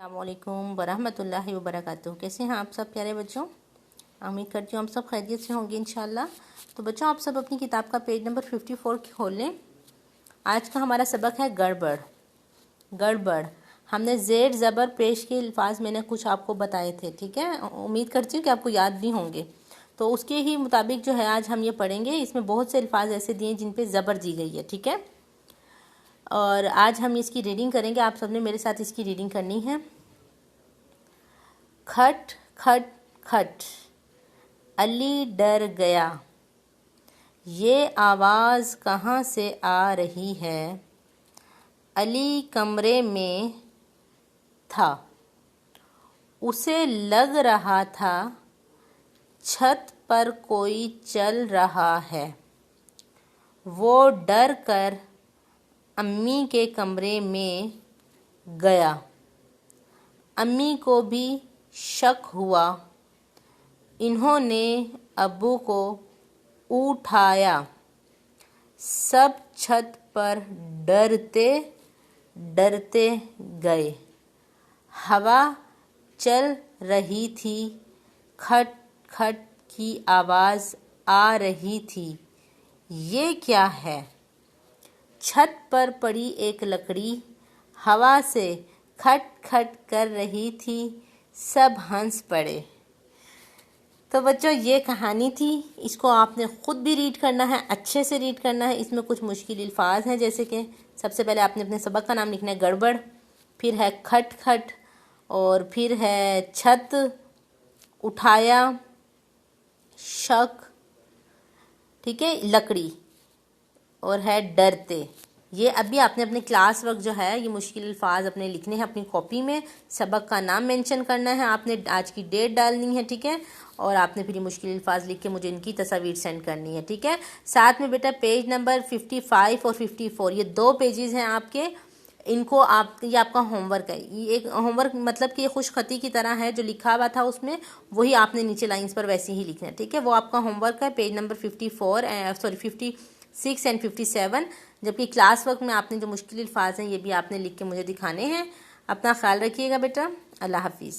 अस्सलामुअलैकुम वरहमतुल्लाहि वबरकातुहू। कैसे हैं आप सब प्यारे बच्चों? उम्मीद करती हूँ हम सब खैरियत से होंगे इंशाल्लाह। तो बच्चों, आप सब अपनी किताब का पेज नंबर 54 खोल लें। आज का हमारा सबक है गड़बड़। गड़बड़ हमने जेड ज़बर पेश के अल्फाज मैंने कुछ आपको बताए थे, ठीक है। उम्मीद करती हूँ कि आपको याद भी होंगे। तो उसके ही मुताबिक जो है आज हम ये पढ़ेंगे। इसमें बहुत से अल्फाज ऐसे दिए जिन पे ज़बर दी गई है, ठीक है। और आज हम इसकी रीडिंग करेंगे। आप सबने मेरे साथ इसकी रीडिंग करनी है। खट खट खट, अली डर गया। ये आवाज़ कहाँ से आ रही है? अली कमरे में था। उसे लग रहा था छत पर कोई चल रहा है। वो डर कर अम्मी के कमरे में गया। अम्मी को भी शक हुआ। इन्होंने अब्बू को उठाया। सब छत पर डरते डरते गए। हवा चल रही थी। खट खट की आवाज़ आ रही थी। ये क्या है? छत पर पड़ी एक लकड़ी हवा से खट खट कर रही थी। सब हंस पड़े। तो बच्चों, ये कहानी थी। इसको आपने ख़ुद भी रीड करना है, अच्छे से रीड करना है। इसमें कुछ मुश्किल अल्फाज हैं, जैसे कि सबसे पहले आपने अपने सबक का नाम लिखना है गड़बड़, फिर है खट खट, और फिर है छत, उठाया, शक, ठीक है, लकड़ी, और है डरते। ये अभी आपने अपने क्लास वर्क जो है ये मुश्किल अल्फाज अपने लिखने हैं अपनी कॉपी में। सबक का नाम मेंशन करना है आपने, आज की डेट डालनी है, ठीक है। और आपने फिर ये मुश्किल अल्फाज लिख के मुझे इनकी तस्वीर सेंड करनी है, ठीक है। साथ में बेटा पेज नंबर 55 और 54 ये 2 पेजेस हैं आपके। इनको आप, ये आपका होमवर्क है। ये एक होमवर्क मतलब कि ये खुशखती की तरह है, जो लिखा हुआ था उसमें वही आपने नीचे लाइंस पर वैसे ही लिखना है, ठीक है। वो आपका होमवर्क है, पेज नंबर 56 एंड 57। जबकि क्लास वर्क में आपने जो मुश्किल अल्फाज हैं ये भी आपने लिख के मुझे दिखाने हैं। अपना ख्याल रखिएगा बेटा। अल्लाह हाफिज़।